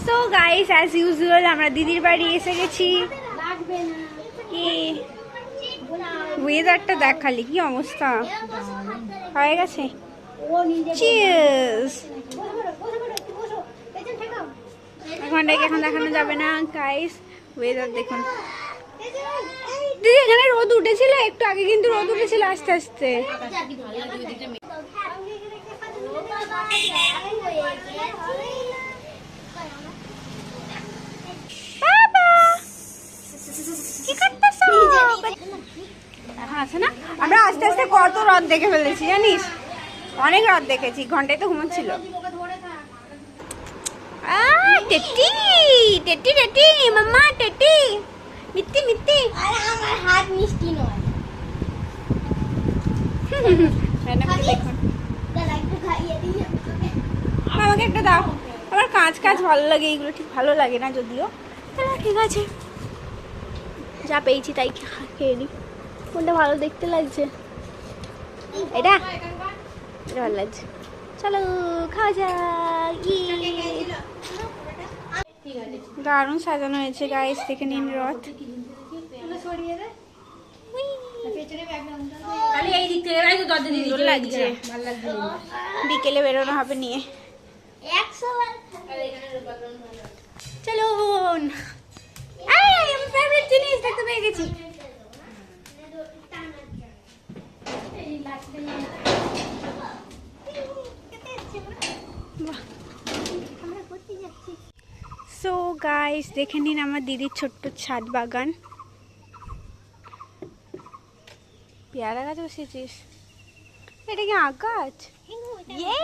So guys as usual আমরা দিদির বাড়ি এসে গেছি। কি ওয়েদারটা দেখ খালি, কি অবস্থা হয়ে গেছে। চিয়ার্স। ঘন্টাকে এখন দেখানো যাবে না গাইস, ওয়েদার দেখুন। দিদি এখানে রোদ উঠেছিল একটু আগে, কিন্তু রোদ উঠেছিল আস্তে আস্তে। আছে না, আমরা আস্তে আস্তে কত রাত দেখে ফেলেছি জানিস, অনেক রাত দেখেছি, ঘন্টায় তো ঘুমোচ্ছিল। টেটি টেটি টেটি মাম্মা টেটি মিত্তি মিত্তি। আমার হাত মিষ্টি নয়। আমাকে একটা দাও, আমার কাঁচ কাঁচ ভালো লাগে, এইগুলো ঠিক ভালো লাগে না যদিও। ঠিক আছে, যা পেয়েছি তাই খেয়ে নিই। কোনটা ভালো দেখতে লাগছে? এটা ভালো লাগছে, চলো খাওয়া যাক। দারুণ সাজানো হয়েছে গাইস, দেখে নিন রথ। লাগছে, বিকেলে বেরোনো হবে নিয়ে। চলুন, আমার ফেভারিট জিনিস দেখতে পেয়ে গেছি। সো গাইস দেখে নিন আমার দিদির ছোট্ট ছাদ বাগান। পেয়ারা গাছ বসেছিস? এটা কি আখ গাছ? ইয়ে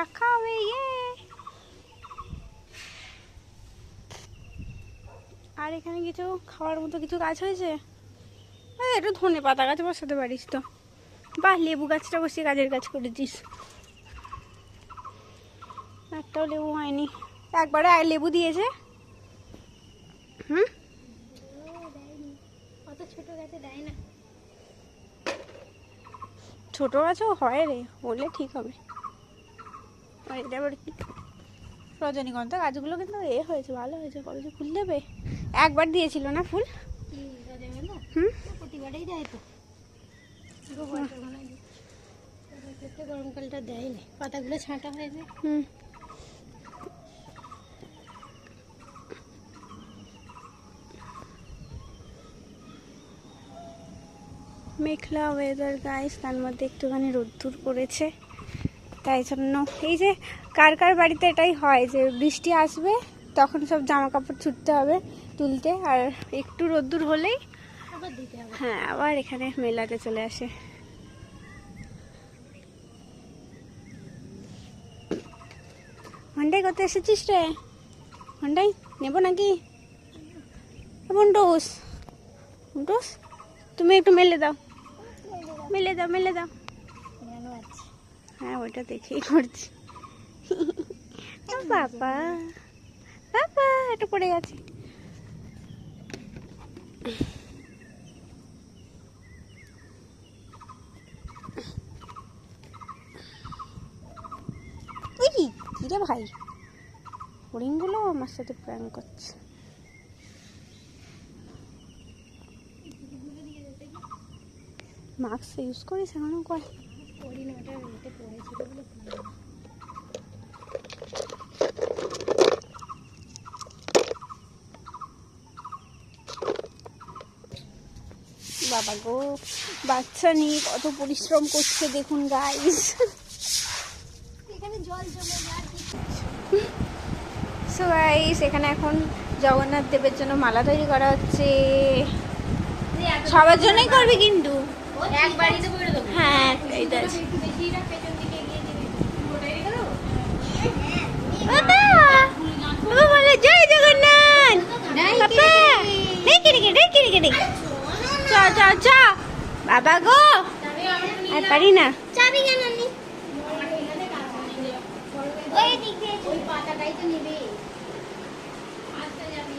আখা হবে ইয়ে। আর এখানে কিছু খাওয়ার মতো কিছু গাছ হয়েছে। একটু ধনে পাতা গাছ বসাতে পারিস তো। বাহ, লেবু গাছটা বসিয়ে কাজের কাজ করেছিস। একটাও লেবু হয়নি, একবারে লেবু দিয়েছে। অত ছোট গাছে দেয় না। ছোট গাছও হয় রে, হলে ঠিক হবে। আর এটা আবার কি রজনীগন্ধা গাছগুলো কিন্তু হয়েছে, ভালো হয়েছে। কবে যে ফুল দেবে, একবার দিয়েছিল না ফুল? প্রতিবারেই দেয় তো, গরমকালটা দেয়নি, পাতাগুলো ছাঁটা হয়ে যায়। মেঘলা ওয়েদার গাইস, তার মধ্যে একটুখানি রোদ্দুর পড়েছে, তাই জন্য এই যে কার কার বাড়িতে এটাই হয় যে বৃষ্টি আসবে তখন সব জামা কাপড় ছুটতে হবে তুলতে, আর একটু রোদ্দুর হলেই আবার দিতে হবে। হ্যাঁ, আবার এখানে মেলাতে চলে আসে। হন্ডাই করতে এসেছিস রে? হন্ডাই নেবো নাকি? বন্টুস বন্টুস তুমি একটু মেলে দাও, মেলে দাও, মেলে দাও। হ্যাঁ, ওইটা দেখেই করছি। বাবা বাবা, এটা পড়ে গেছে। কি রে ভাই, হরিণগুলো আমার সাথে প্র্যাঙ্ক করছে। মাস্ক ইউজ করিস এখনো? কয় বাবা গো, বাচ্চা নিয়ে কত পরিশ্রম করছে দেখুন গাইস। এখানে জল জমে যায়। সো গাইস, এখানে এখন জগন্নাথ দেবের জন্য মালা তৈরি করা হচ্ছে। সবার জন্যই করবি কিন্তু একবারই তো করে দেবো। হ্যাঁ, এইটা আছে। বাবা বাবা বলে জয় জগন্নাথ। বাবা দেখি দেখি দেখি দেখি, চ চ চ বাবা গো, আর পারি না। চাবি কেন নি? ওই দিক দিয়ে ওই পাতাটাই তো নিবি। আস্তে যাবি।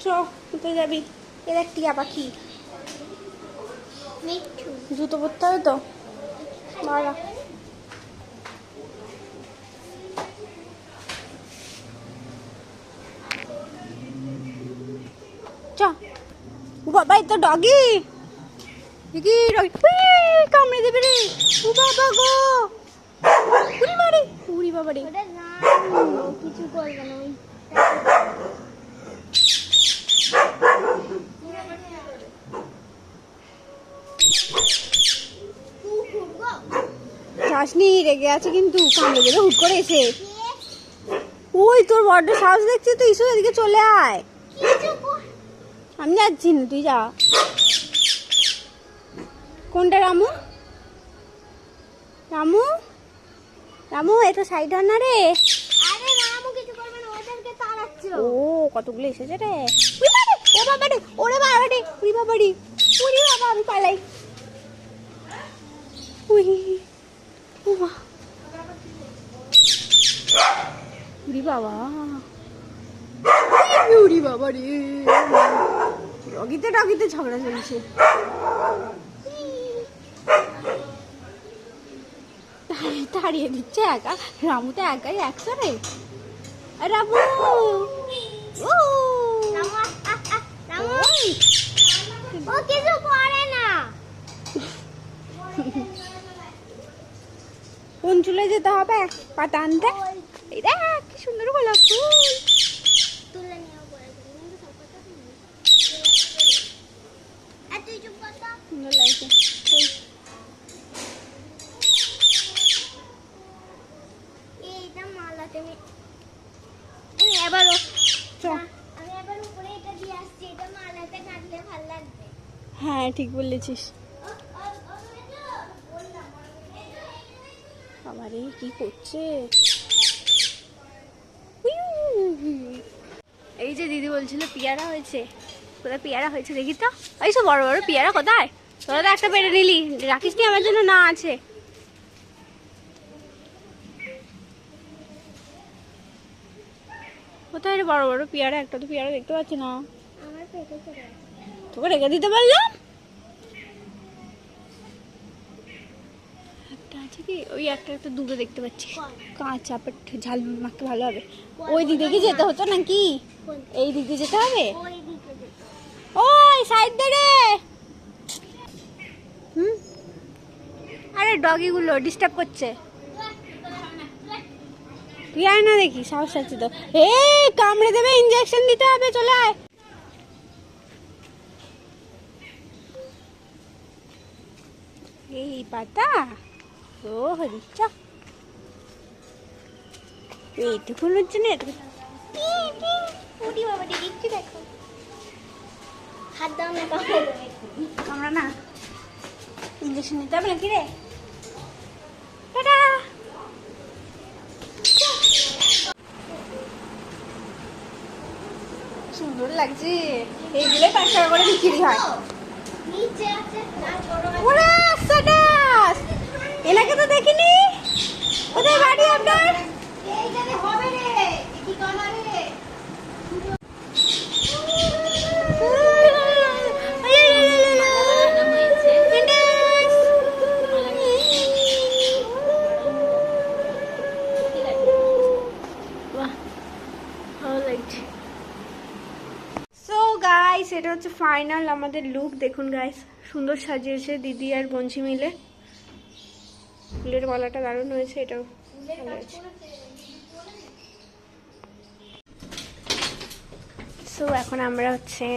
চ, কোথায় যাবি? এ দেখ টিয়া পাখি, মিঠু জুতো পরতে হবে তো বাবা। চ ও বাবা, এই তো ডগি, দেখি ডগি কামড়ে দেবে রে। ও বাবা গো, উড়ি মারি, উড়ি বাবা রে। ওটা না কিছু করবে না ওই যাসনি, রেগে আছে কিন্তু, কামড়ে দেবে হুট করে এসে। ওই তোর বড্ড সাহস দেখছি তো, ইসু এদিকে চলে আয়। আমি যাচ্ছি না, তুই যা। কোনটা রামু? রামু, রামু এটা সাইড হন না রে। আরে রামু কিছু করবে না, ওদেরকে তাড়াচ্ছে। ও কতগুলো এসেছে রে। উই বাবা, ও বাবা রে, ওরে বাবা রে, উই বাবা রে, উরি বাবা, আমি পালাই। উই ও মা, উরি বাবা, উরি বাবা রে। ডগিতে ডগিতে ঝগড়া চলছে। তাড়িয়ে দিচ্ছে একা, রামু তো একাই 100 রে। রামু ও রামু রামু ও কিছু করে না। কোন চুলে যেতে হবে পাতা আনতে? এই দেখ কি সুন্দর গোলাপ ফুল। তুলে নিয়ে পড়ে কিন্তু সবটা তুমি আর তুই চুপ কর তো। সুন্দর লাগছে। এইটা মালা তুমি এবারও আমি এবার উপরে এটা দিয়ে আসছি, এটা মালাতে কাটলে ভালো লাগবে। হ্যাঁ ঠিক বলেছিস। বাবারে কি করছে। এই যে দিদি বলছিল পেয়ারা হয়েছে, কোথায় পেয়ারা হয়েছে দেখি তো। এই সব বড় বড় পেয়ারা কোথায়? তোরা তো একটা পেড়ে নিলি, রাখিস নি আমার জন্য? না আছে। কোথায় রে বড় বড় পেয়ারা? একটা তো পেয়ারা দেখতে পাচ্ছি না। আমার পেটে চলে আসে। তোকে রেখে দিতে পারলাম। একটা আছে কি, ওই একটা একটা দূরে দেখতে পাচ্ছি। কাঁচা ঝাল মাখতে ভালো হবে। ওই দিক দিয়ে যেতে হতো নাকি? এই দিক দিয়ে যেতে হবে। ওই দিকে যেতে। ওই সাইড দে রে। হুম, আরে ডগিগুলো ডিস্টার্ব করছে। তুই আয় না দেখি, সাহস আছে তো। এই কামড়ে দেবে, ইনজেকশন দিতে হবে, চলে আয়। এই পাতা ও হরিচ্ছা এইটুকুন হচ্ছে না, এটুকু। উড়ি বাবা দিচ্ছি দেখো। হাত দাও না কামড়ে দেবে। আমরা না ইঞ্জেকশন নিতে হবে নাকি রে? টাটা। সুন্দর লাগছে, এইগুলোই 5 টাকা করে বিক্রি হয়। নিচে আছে না ছোট ওরা সাটাস, এলাকা তো দেখিনি। কোথায় বাড়ি আপনার? এইখানে হবে রে। কি কানা রে? সো গাইস, এটা হচ্ছে ফাইনাল আমাদের লুক। দেখুন গাইস, সুন্দর সাজিয়েছে দিদি আর বঞ্চি মিলে। ফুলের মালাটা দারুণ হয়েছে, এটাও ভালো হয়েছে। সো এখন আমরা হচ্ছে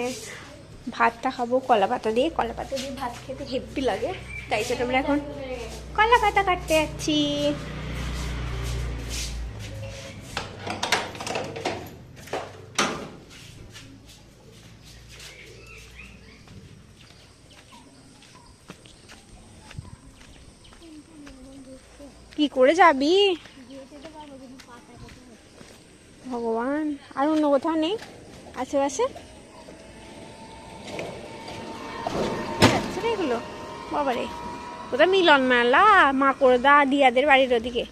ভাতটা খাবো কলা পাতা দিয়ে। কলা পাতা দিয়ে ভাত খেতে হেভি লাগে, তাই জন্য আমরা এখন কলা পাতা কাটতে যাচ্ছি। কি করে যাবি ভগবান? আর অন্য কোথাও নেই আশেপাশে? যাচ্ছে না এগুলো বাবারে। কোথাও মিলন মেলা, মাকড়দা দিয়াদের বাড়ির ওদিকে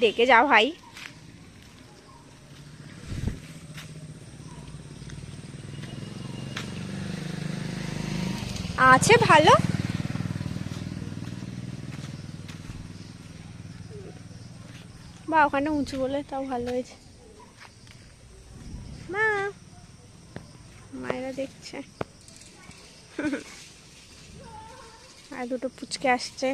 দেখে যা ভাই। আছে ভালো। বা ওখানে উঁচু বলে তাও ভালো হয়েছে। মা, মায়েরা দেখছে। আর দুটো পুচকে আসছে।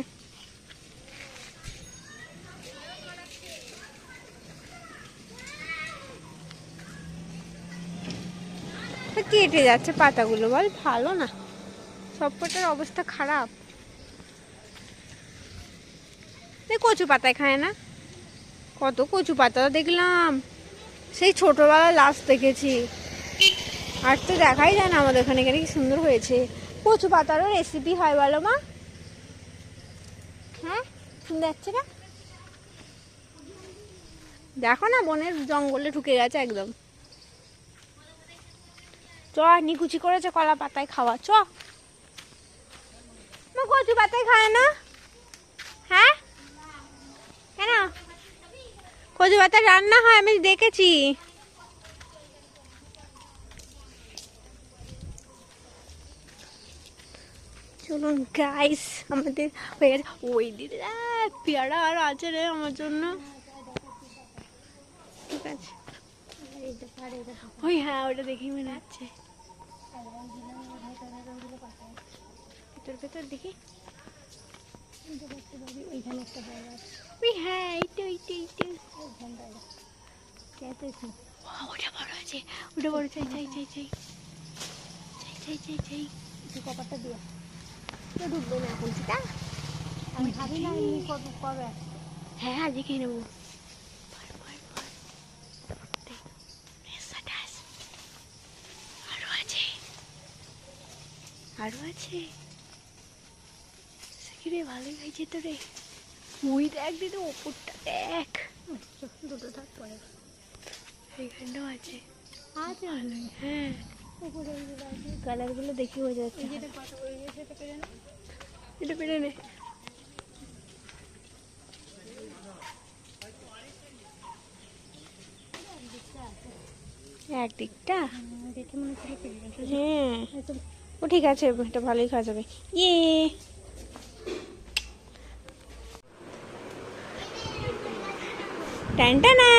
কেটে যাচ্ছে পাতাগুলো, বল ভালো না, সবকটার অবস্থা খারাপ। কচু পাতায় খায় না, কত কচু পাতা দেখলাম, সেই ছোটবেলা লাস্ট দেখেছি, আর তো দেখাই যায় না আমাদের এখানে। এখানে কি সুন্দর হয়েছে, কচু পাতারও রেসিপি হয় বলো মা? হ্যাঁ, শুনতে যাচ্ছে না, দেখো না বনের জঙ্গলে ঢুকে গেছে একদম। চ নিকুচি করেছে কলা পাতায় খাওয়া, চ। কচু পাতায় খায় না? হ্যাঁ কেন? কচু পাতা রান্না হয়, আমি দেখেছি। চলুন গাইস, আমাদের হয়ে গেছে। ওই দিদি পেয়ারা আর আছে রে আমার জন্য। ঠিক আছে, ওই হ্যাঁ ওটা দেখেই মনে হচ্ছে। ভেতর ভেতর দেখি, ওই হ্যাঁ এইটা এইটা এইটা ওটা বড় আছে, ওটা বড়। চাই চাই চাই চাই চাই চাই চাই চাই কপারটা দিয়ে ঢুকবে না এখন, সেটা আমি খাবি না। কবে? হ্যাঁ আজকে খেয়ে নেবো। আরো আছে, আরো আছে। রে ভালোই হয়েছে তো রে। ওই দেখ দিদি ওপরটা দেখ, দুটো থাক পরে এইখানটাও আছে। আছে ভালোই, হ্যাঁ কালারগুলো দেখে বোঝা যাচ্ছে। এটা পেরে নে। একদিকটা হ্যাঁ ও ঠিক আছে, এটা ভালোই খাওয়া যাবে। ইয়ে টানটানা,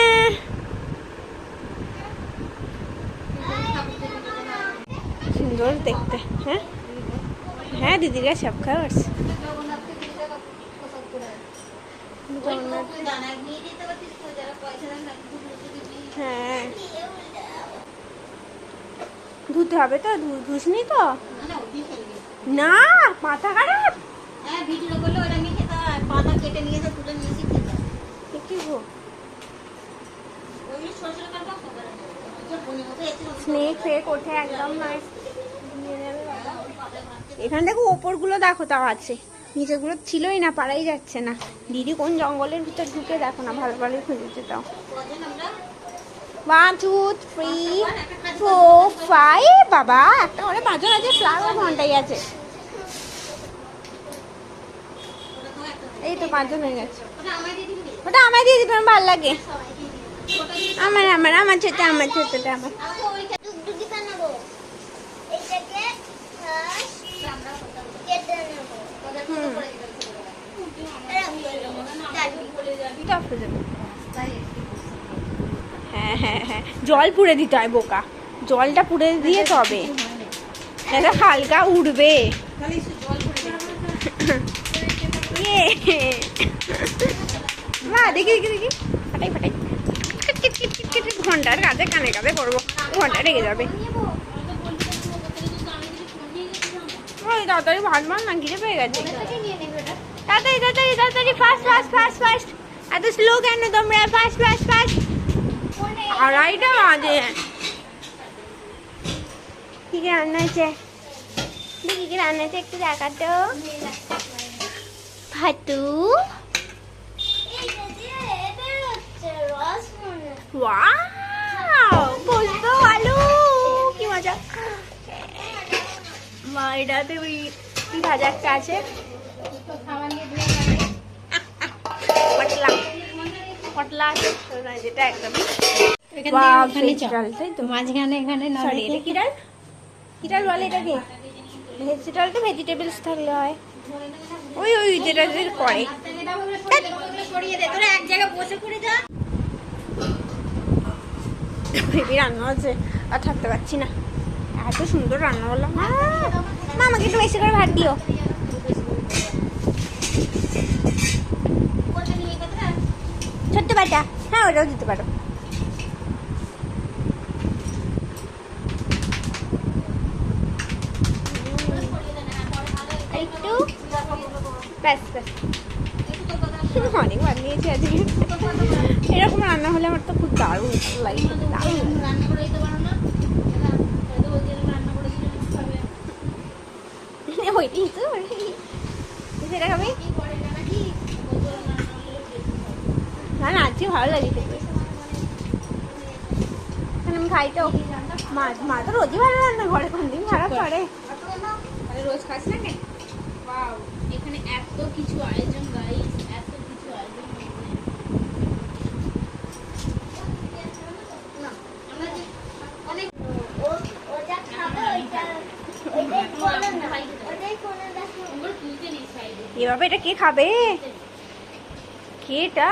সুন্দর দেখতে। হ্যাঁ হ্যাঁ দিদিরা সব খাওয়ার। হ্যাঁ ধুতে হবে তো, ধুসনি তো না, মাথা খারাপ। কি গো স্নেক ফেক ওঠে একদম নয়। এখান থেকে ওপরগুলো দেখো তাও আছে, নিচেগুলো ছিলই না, পারাই যাচ্ছে না। দিদি কোন জঙ্গলের ভিতর ঢুকে দেখো না, ভালো ভালোই খুঁজেছে তাও। 1 2 3 4 5 বাবা একটা করে 5 জন আছে, ফ্লাওয়ার ঘন্টাই আছে। এই তো 5 জন হয়ে গেছে। ওটা আমায় দিয়ে দিবেন, ভালো লাগে। আমার আমার আমার ছোটটা, আমার ছোটটা আমার। হ্যাঁ হ্যাঁ হ্যাঁ জল পুড়ে দিতে হয় বোকা, জলটা পুড়ে দিয়ে তবে এটা হালকা উঠবে। মা দেখি দেখি দেখি ফাটাই ফাটাই ঘন্টার কাছে কানে কাছে করবো, ঘন্টা রেগে যাবে। ওই তাড়াতাড়ি ভাত মান না, ঘিরে পেয়ে গেছে। তাড়াতাড়ি তাড়াতাড়ি তাড়াতাড়ি ফাস্ট ফাস্ট ফাস্ট ফাস্ট। এত স্লো কেন তোমরা? Fast fast fast. 2:30 বাজে। কি কি রান্না হয়েছে দেখি, কি রান্না হয়েছে একটু দেখাতো। ফাতু ওয়াও, পোস্ত আলু, কি মজা। মা এটাতে ওই কি ভাজা একটা আছে, পটলা পটলা যেটা একদম মাঝখানে এখানে সরি এটা কি ডাল, কি ডাল বলে এটাকে? ভেজিটেবলটা ভেজিটেবলস থাকলে হয়। ওই ওই যেটা যে করে বেবি রান্না আছে, আর থাকতে পারছি না, এত সুন্দর রান্না হলো। মা আমাকে একটু বেশি করে ভাত দিও। ছোট্ট বাটা, হ্যাঁ ওটাও দিতে পারো। একটু ব্যাস ব্যাস, অনেক ভাত নিয়েছি আজকে। এরকম রান্না হলে আমার তো খুব দারুণ লাগে, দারুণ। ওইটাই তো, সেটা খাবি না না, আজকে ভালো লাগে খেতে। আমি খাই তো, মা মা তো রোজই ভালো রান্না করে, কোনদিন খারাপ করে। রোজ খাস না কেন? এখানে এত কিছু আয়োজন, গাইস, এত কিছু আয়োজন। এ বাবা, এটা কে খাবে? কে এটা?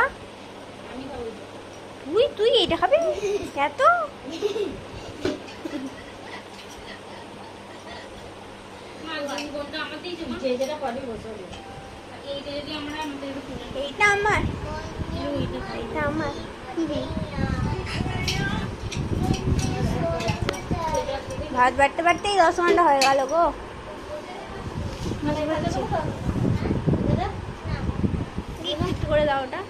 তুই তুই এটা খাবি? এত এইটা আমার, এইটা আমার। ভাত বাড়তে বাড়তেই 10 ঘন্টা হয়ে গেল গো। একটু করে দাও ওটা।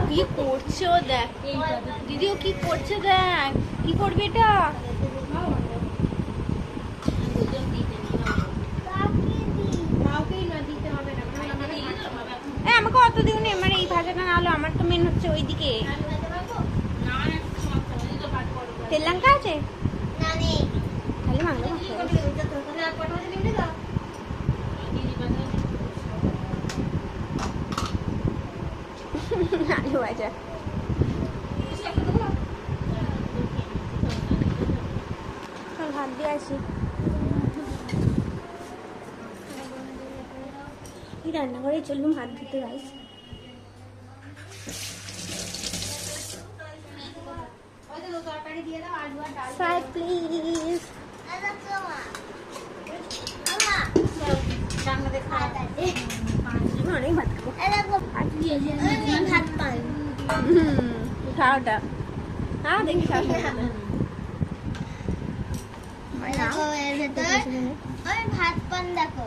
কি করছে ও দেখ, দিদিও কি করছে দেখ, কি করবে এটা? আমাকে অত দিও না, মানে এই ভাজাটা না হলো, আমার তো মেন হচ্ছে ওইদিকে। তেল লঙ্কা আছে খালি মাংস আলু ভাজা। ভাত দিয়ে আসি। রান্নাঘরে চলুন হাত ধুতে গাইস। Side please. অনেক ভাত খাবো। খাওয়াটা হ্যাঁ দেখি ভাত পান দেখো,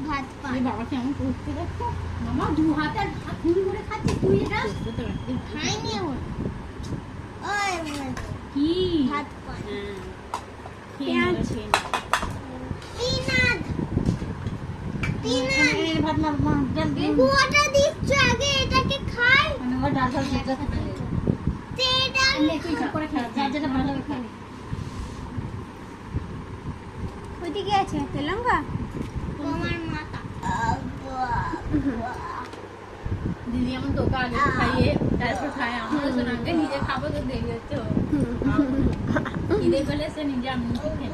ভাত পান। বাবা কেমন করতে দেখো, মামা দু হাতে হাত মুড়ি করে খাচ্ছে, তুই এটা খাইনি এখন। ওই কি ভাত পান, পেঁয়াজ পিনাট পিনাট ভাত মা জল দিয়ে পুরোটা দিচ্ছ আগে, এটাকে খাই। মানে ও ডাল ডাল সেটা থাকে, তেটা তুই চুপ করে খা, যা যেটা ভালো লাগে খা। ওইদিকে আছে তেল লঙ্কা। তোমার মাথা দিদি এমন তোকে আগে খাইয়ে তারপর খায়, আমার তো আগে নিজে খাবো তো দেখে তো খিদে পেলে সে নিজে আমি খেয়ে